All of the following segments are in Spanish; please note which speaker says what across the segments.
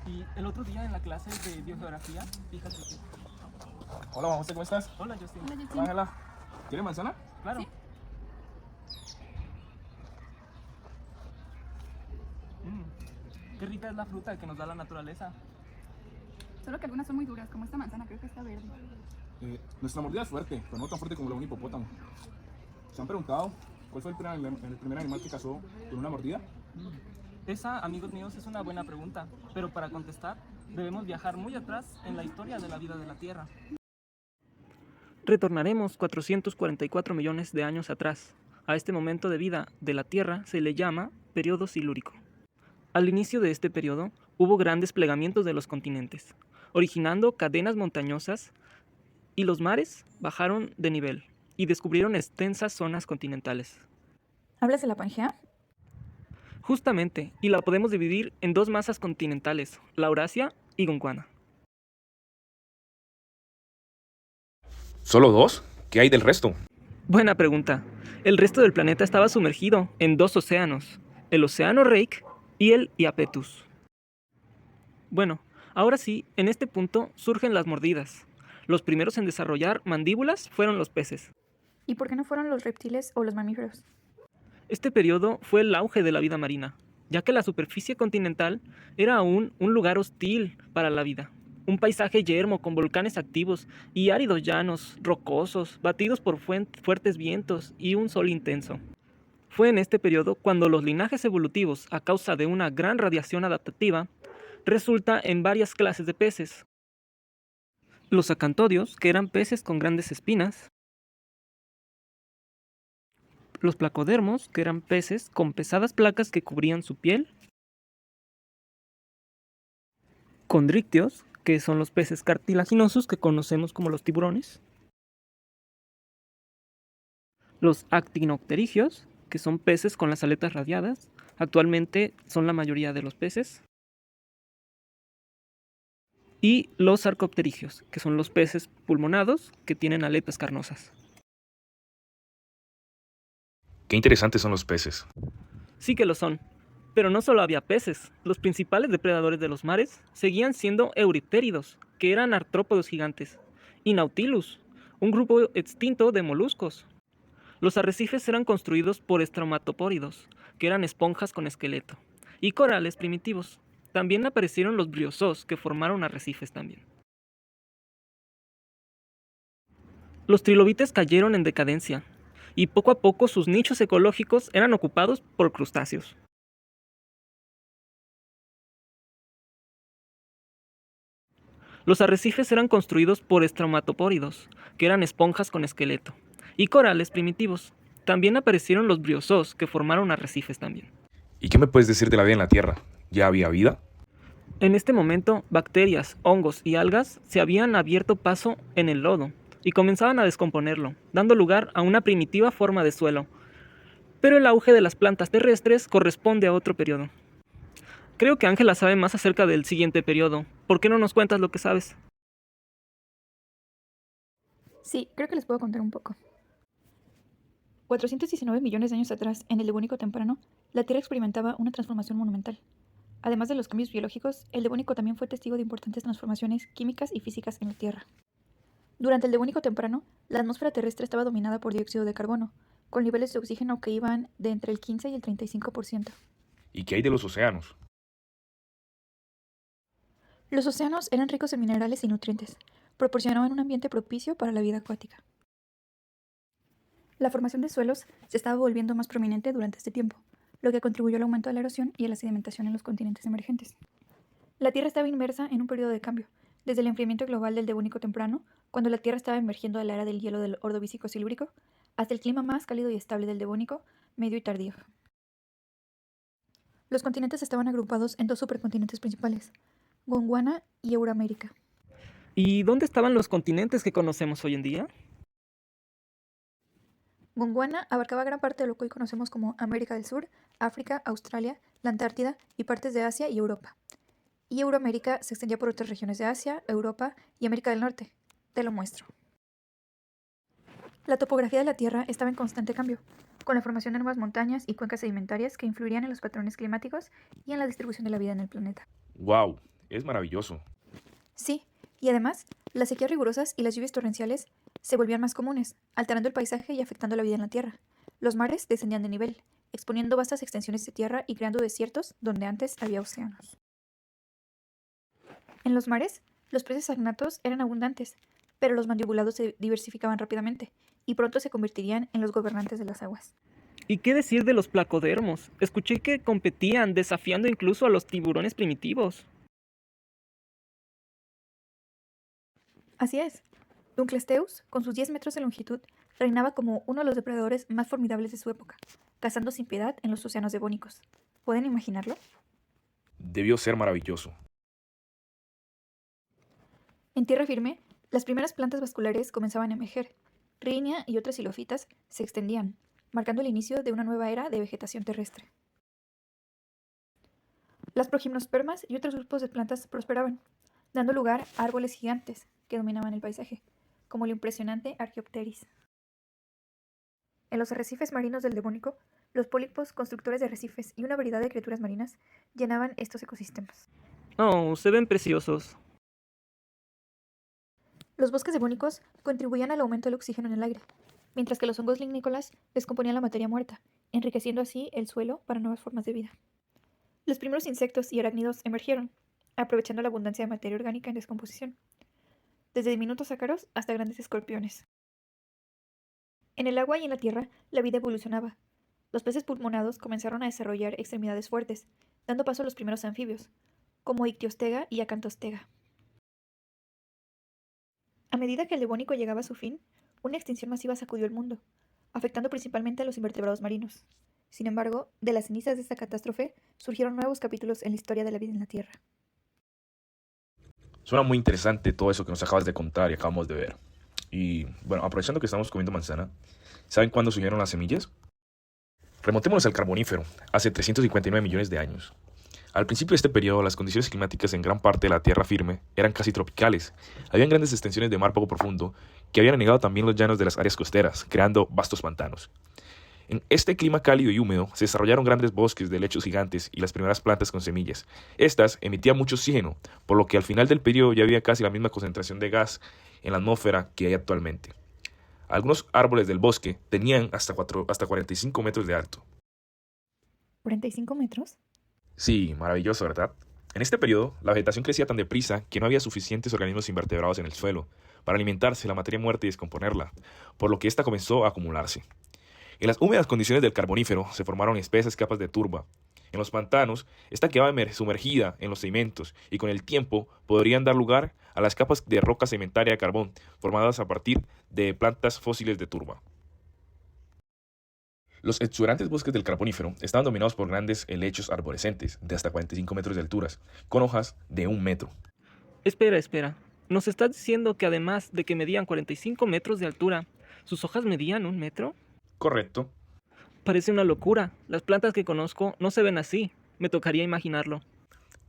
Speaker 1: Y el otro día en la clase de biogeografía, fíjate que...
Speaker 2: Hola, Juan José, ¿cómo estás?
Speaker 1: Hola, Justin.
Speaker 3: Hola,
Speaker 2: Hola,
Speaker 3: Justin.
Speaker 2: Ángela. ¿Quieres manzana?
Speaker 1: Claro.
Speaker 3: ¿Sí?
Speaker 1: Qué rica es la fruta que nos da la naturaleza.
Speaker 3: Solo que algunas son muy duras, como esta manzana, creo que está verde.
Speaker 2: Nuestra mordida es fuerte, pero no tan fuerte como la de un hipopótamo. ¿Se han preguntado cuál fue el primer animal que cazó con una mordida?
Speaker 1: Esa, amigos míos, es una buena pregunta, pero para contestar debemos viajar muy atrás en la historia de la vida de la Tierra. Retornaremos 444 millones de años atrás. A este momento de vida de la Tierra se le llama periodo silúrico. Al inicio de este periodo hubo gran desplegamientos de los continentes, originando cadenas montañosas, y los mares bajaron de nivel y descubrieron extensas zonas continentales.
Speaker 3: ¿Hablas de la Pangea?
Speaker 1: Justamente, y la podemos dividir en dos masas continentales, la Eurasia y Gondwana.
Speaker 4: ¿Solo dos? ¿Qué hay del resto?
Speaker 1: Buena pregunta. El resto del planeta estaba sumergido en dos océanos, el Océano Reik y el Iapetus. Bueno, ahora sí, en este punto surgen las mordidas. Los primeros en desarrollar mandíbulas fueron los peces.
Speaker 3: ¿Y por qué no fueron los reptiles o los mamíferos?
Speaker 1: Este periodo fue el auge de la vida marina, ya que la superficie continental era aún un lugar hostil para la vida. Un paisaje yermo con volcanes activos y áridos llanos, rocosos, batidos por fuertes vientos y un sol intenso. Fue en este periodo cuando los linajes evolutivos, a causa de una gran radiación adaptativa, resulta en varias clases de peces. Los acantodios, que eran peces con grandes espinas, los placodermos, que eran peces con pesadas placas que cubrían su piel, condrictios, que son los peces cartilaginosos que conocemos como los tiburones, los actinopterigios, que son peces con las aletas radiadas, actualmente son la mayoría de los peces, y los sarcopterigios, que son los peces pulmonados que tienen aletas carnosas.
Speaker 4: Qué interesantes son los peces.
Speaker 1: Sí que lo son, pero no solo había peces, los principales depredadores de los mares seguían siendo euripteridos, que eran artrópodos gigantes, y nautilus, un grupo extinto de moluscos. Los arrecifes eran construidos por estromatopóridos, que eran esponjas con esqueleto, y corales primitivos. También aparecieron los briozoos, que formaron arrecifes también. Los trilobites cayeron en decadencia, y poco a poco sus nichos ecológicos eran ocupados por crustáceos. Los arrecifes eran construidos por estromatopóridos, que eran esponjas con esqueleto, y corales primitivos. También aparecieron los briozoos, que formaron arrecifes también.
Speaker 4: ¿Y qué me puedes decir de la vida en la Tierra? ¿Ya había vida?
Speaker 1: En este momento, bacterias, hongos y algas se habían abierto paso en el lodo y comenzaban a descomponerlo, dando lugar a una primitiva forma de suelo. Pero el auge de las plantas terrestres corresponde a otro periodo. Creo que Ángela sabe más acerca del siguiente periodo. ¿Por qué no nos cuentas lo que sabes?
Speaker 3: Sí, creo que les puedo contar un poco. 419 millones de años atrás, en el Devónico temprano, la Tierra experimentaba una transformación monumental. Además de los cambios biológicos, el Devónico también fue testigo de importantes transformaciones químicas y físicas en la Tierra. Durante el Devónico temprano, la atmósfera terrestre estaba dominada por dióxido de carbono, con niveles de oxígeno que iban de entre el 15 y el 35%.
Speaker 4: ¿Y qué hay de los océanos?
Speaker 3: Los océanos eran ricos en minerales y nutrientes, proporcionaban un ambiente propicio para la vida acuática. La formación de suelos se estaba volviendo más prominente durante este tiempo, lo que contribuyó al aumento de la erosión y a la sedimentación en los continentes emergentes. La Tierra estaba inmersa en un periodo de cambio, desde el enfriamiento global del Devónico temprano, cuando la Tierra estaba emergiendo de la era del hielo del Ordovícico silúrico, hasta el clima más cálido y estable del Devónico medio y tardío. Los continentes estaban agrupados en dos supercontinentes principales, Gondwana y Euramérica.
Speaker 1: ¿Y dónde estaban los continentes que conocemos hoy en día?
Speaker 3: Gondwana abarcaba gran parte de lo que hoy conocemos como América del Sur, África, Australia, la Antártida y partes de Asia y Europa. Y Euroamérica se extendía por otras regiones de Asia, Europa y América del Norte. Te lo muestro. La topografía de la Tierra estaba en constante cambio, con la formación de nuevas montañas y cuencas sedimentarias que influirían en los patrones climáticos y en la distribución de la vida en el planeta.
Speaker 4: ¡Wow! Es maravilloso.
Speaker 3: Sí, y además, las sequías rigurosas y las lluvias torrenciales se volvían más comunes, alterando el paisaje y afectando la vida en la Tierra. Los mares descendían de nivel, exponiendo vastas extensiones de tierra y creando desiertos donde antes había océanos. En los mares, los peces agnatos eran abundantes, pero los mandibulados se diversificaban rápidamente y pronto se convertirían en los gobernantes de las aguas.
Speaker 1: ¿Y qué decir de los placodermos? Escuché que competían, desafiando incluso a los tiburones primitivos.
Speaker 3: Así es. Dunclesteus, con sus 10 metros de longitud, reinaba como uno de los depredadores más formidables de su época, cazando sin piedad en los océanos devónicos. ¿Pueden imaginarlo?
Speaker 4: Debió ser maravilloso.
Speaker 3: En tierra firme, las primeras plantas vasculares comenzaban a emerger. Rhynia y otras xilófitas se extendían, marcando el inicio de una nueva era de vegetación terrestre. Las progimnospermas y otros grupos de plantas prosperaban, dando lugar a árboles gigantes que dominaban el paisaje, como el impresionante Archaeopteris. En los arrecifes marinos del Devónico, los pólipos constructores de arrecifes y una variedad de criaturas marinas llenaban estos ecosistemas.
Speaker 1: Oh, se ven preciosos.
Speaker 3: Los bosques devónicos contribuían al aumento del oxígeno en el aire, mientras que los hongos lignícolas descomponían la materia muerta, enriqueciendo así el suelo para nuevas formas de vida. Los primeros insectos y arácnidos emergieron, aprovechando la abundancia de materia orgánica en descomposición, desde diminutos ácaros hasta grandes escorpiones. En el agua y en la tierra, la vida evolucionaba. Los peces pulmonados comenzaron a desarrollar extremidades fuertes, dando paso a los primeros anfibios, como Ictiostega y Acantostega. A medida que el Devónico llegaba a su fin, una extinción masiva sacudió el mundo, afectando principalmente a los invertebrados marinos. Sin embargo, de las cenizas de esta catástrofe surgieron nuevos capítulos en la historia de la vida en la Tierra.
Speaker 4: Suena muy interesante todo eso que nos acabas de contar y acabamos de ver. Y bueno, aprovechando que estamos comiendo manzana, ¿saben cuándo surgieron las semillas? Remontémonos al Carbonífero, hace 359 millones de años. Al principio de este periodo, las condiciones climáticas en gran parte de la tierra firme eran casi tropicales. Habían grandes extensiones de mar poco profundo que habían anegado también los llanos de las áreas costeras, creando vastos pantanos. En este clima cálido y húmedo se desarrollaron grandes bosques de helechos gigantes y las primeras plantas con semillas. Estas emitían mucho oxígeno, por lo que al final del periodo ya había casi la misma concentración de gas en la atmósfera que hay actualmente. Algunos árboles del bosque tenían hasta 45 metros de alto.
Speaker 3: ¿45 metros?
Speaker 4: Sí, maravilloso, ¿verdad? En este periodo, la vegetación crecía tan deprisa que no había suficientes organismos invertebrados en el suelo para alimentarse la materia muerta y descomponerla, por lo que ésta comenzó a acumularse. En las húmedas condiciones del Carbonífero se formaron espesas capas de turba. En los pantanos, esta quedaba sumergida en los sedimentos y con el tiempo podrían dar lugar a las capas de roca sedimentaria de carbón formadas a partir de plantas fósiles de turba. Los exuberantes bosques del Carbonífero estaban dominados por grandes helechos arborescentes de hasta 45 metros de altura, con hojas de 1 metro.
Speaker 1: Espera. ¿Nos estás diciendo que además de que medían 45 metros de altura, sus hojas medían 1 metro?
Speaker 4: Correcto.
Speaker 1: Parece una locura. Las plantas que conozco no se ven así. Me tocaría imaginarlo.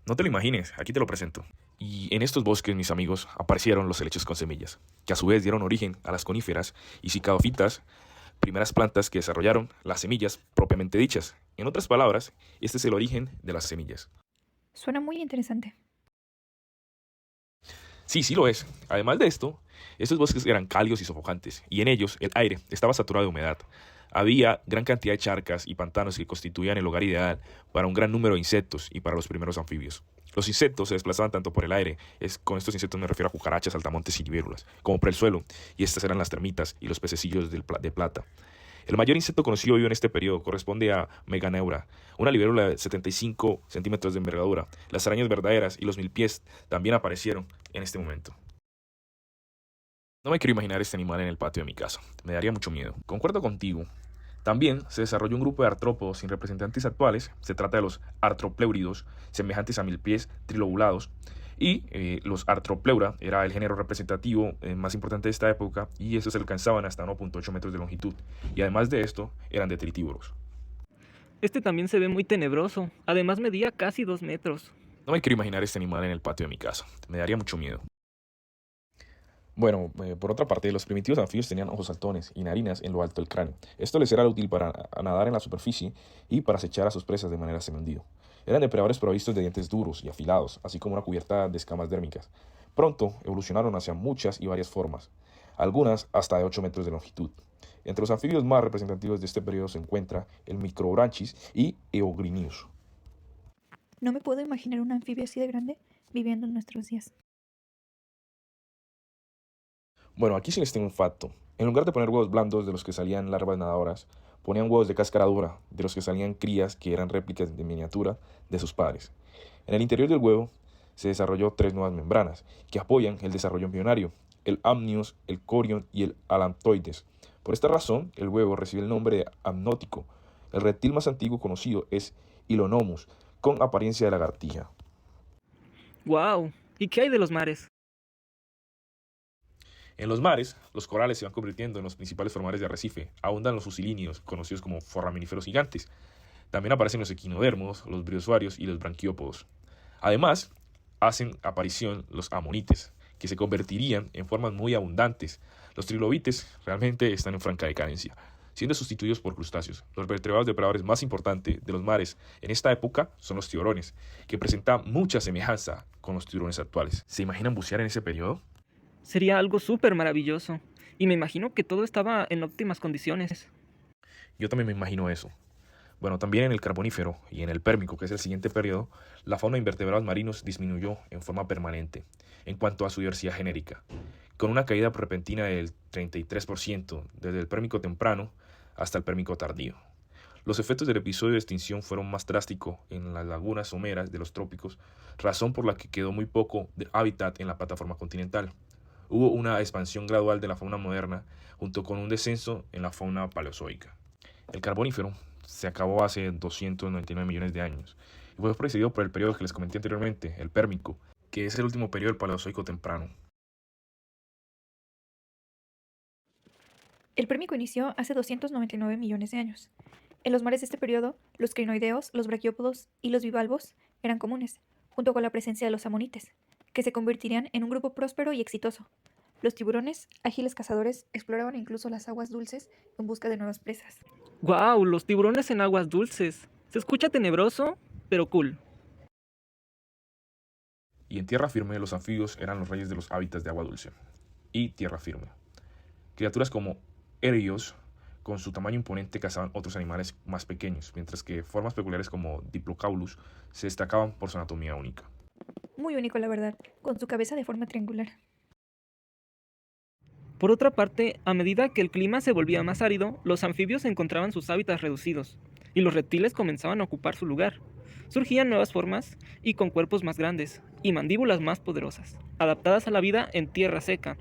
Speaker 4: No te lo imagines, aquí te lo presento. Y en estos bosques, mis amigos, aparecieron los helechos con semillas, que a su vez dieron origen a las coníferas y cicadofitas, primeras plantas que desarrollaron las semillas propiamente dichas. En otras palabras, este es el origen de las semillas.
Speaker 3: Suena muy interesante.
Speaker 4: Sí lo es. Además de esto, estos bosques eran cálidos y sofocantes, y en ellos el aire estaba saturado de humedad. Había gran cantidad de charcas y pantanos que constituían el hogar ideal para un gran número de insectos y para los primeros anfibios. Los insectos se desplazaban tanto por el aire, con estos insectos me refiero a cucarachas, saltamontes y libélulas, como por el suelo, y estas eran las termitas y los pececillos de plata. El mayor insecto conocido vivo en este periodo corresponde a Meganeura, una libélula de 75 centímetros de envergadura. Las arañas verdaderas y los milpiés también aparecieron en este momento. No me quiero imaginar este animal en el patio de mi casa, me daría mucho miedo. Concuerdo contigo. También se desarrolló un grupo de artrópodos sin representantes actuales. Se trata de los artropléuridos, semejantes a milpiés trilobulados. Y los Artropleura era el género representativo más importante de esta época, y estos alcanzaban hasta 1.8 metros de longitud. Y además de esto, eran detritívoros.
Speaker 1: Este también se ve muy tenebroso. Además medía casi 2 metros.
Speaker 4: No me quiero imaginar este animal en el patio de mi casa, me daría mucho miedo. Bueno, por otra parte, los primitivos anfibios tenían ojos saltones y narinas en lo alto del cráneo. Esto les era útil para nadar en la superficie y para acechar a sus presas de manera semihundido. Eran depredadores provistos de dientes duros y afilados, así como una cubierta de escamas dérmicas. Pronto evolucionaron hacia muchas y varias formas, algunas hasta de 8 metros de longitud. Entre los anfibios más representativos de este periodo se encuentra el Microbranchis y Eogrinius.
Speaker 3: No me puedo imaginar un anfibio así de grande viviendo en nuestros días.
Speaker 4: Bueno, aquí sí les tengo un facto. En lugar de poner huevos blandos de los que salían larvas nadadoras, ponían huevos de cáscara dura de los que salían crías que eran réplicas de miniatura de sus padres. En el interior del huevo se desarrolló 3 nuevas membranas que apoyan el desarrollo embrionario, el amnios, el corion y el alantoides. Por esta razón, el huevo recibe el nombre de amnótico. El reptil más antiguo conocido es Ilonomus, con apariencia de lagartija.
Speaker 1: ¡Wow! ¿Y qué hay de los mares?
Speaker 4: En los mares, los corales se van convirtiendo en los principales formadores de arrecife. Abundan los fusilíneos, conocidos como foraminíferos gigantes. También aparecen los equinodermos, los briozoarios y los branquiópodos. Además, hacen aparición los amonites, que se convertirían en formas muy abundantes. Los trilobites realmente están en franca decadencia, siendo sustituidos por crustáceos. Los vertebrados depredadores más importantes de los mares en esta época son los tiburones, que presentan mucha semejanza con los tiburones actuales. ¿Se imaginan bucear en ese periodo?
Speaker 1: Sería algo súper maravilloso. Y me imagino que todo estaba en óptimas condiciones.
Speaker 4: Yo también me imagino eso. Bueno, también en el Carbonífero y en el Pérmico, que es el siguiente periodo, la fauna de invertebrados marinos disminuyó en forma permanente en cuanto a su diversidad genérica, con una caída repentina del 33% desde el Pérmico temprano hasta el Pérmico tardío. Los efectos del episodio de extinción fueron más drásticos en las lagunas someras de los trópicos, razón por la que quedó muy poco de hábitat en la plataforma continental. Hubo una expansión gradual de la fauna moderna, junto con un descenso en la fauna paleozoica. El Carbonífero se acabó hace 299 millones de años y fue precedido por el periodo que les comenté anteriormente, el Pérmico, que es el último periodo del Paleozoico temprano.
Speaker 3: El Pérmico inició hace 299 millones de años. En los mares de este periodo, los crinoideos, los braquiópodos y los bivalvos eran comunes, junto con la presencia de los amonites, que se convertirían en un grupo próspero y exitoso. Los tiburones, ágiles cazadores, exploraban incluso las aguas dulces en busca de nuevas presas.
Speaker 1: ¡Wow! Los tiburones en aguas dulces. Se escucha tenebroso, pero cool.
Speaker 4: Y en tierra firme, los anfibios eran los reyes de los hábitats de agua dulce y tierra firme. Criaturas como erios, con su tamaño imponente, cazaban otros animales más pequeños, mientras que formas peculiares como Diplocaulus se destacaban por su anatomía única.
Speaker 3: Muy único, la verdad, con su cabeza de forma triangular.
Speaker 1: Por otra parte, a medida que el clima se volvía más árido, los anfibios encontraban sus hábitats reducidos, y los reptiles comenzaban a ocupar su lugar. Surgían nuevas formas y con cuerpos más grandes, y mandíbulas más poderosas, adaptadas a la vida en tierra seca.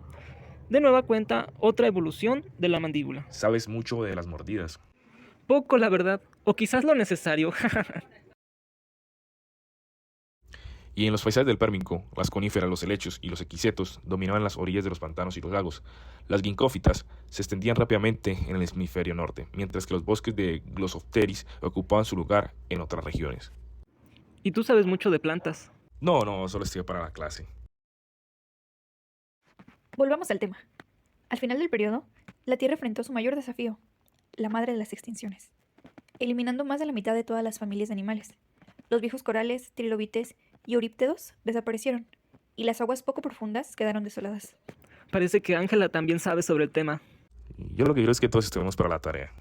Speaker 1: De nueva cuenta, otra evolución de la mandíbula.
Speaker 4: Sabes mucho de las mordidas.
Speaker 1: Poco, la verdad, o quizás lo necesario.
Speaker 4: Y en los paisajes del Pérmico, las coníferas, los helechos y los equisetos dominaban las orillas de los pantanos y los lagos. Las ginkgófitas se extendían rápidamente en el hemisferio norte, mientras que los bosques de Glossopteris ocupaban su lugar en otras regiones.
Speaker 1: Y tú sabes mucho de plantas.
Speaker 4: No, solo estoy para la clase.
Speaker 3: Volvamos al tema. Al final del periodo, la Tierra enfrentó su mayor desafío, la madre de las extinciones, eliminando más de la mitad de todas las familias de animales. Los viejos corales, trilobites y euríptedos desaparecieron, y las aguas poco profundas quedaron desoladas.
Speaker 1: Parece que Ángela también sabe sobre el tema.
Speaker 4: Yo lo que quiero es que todos estemos para la tarea.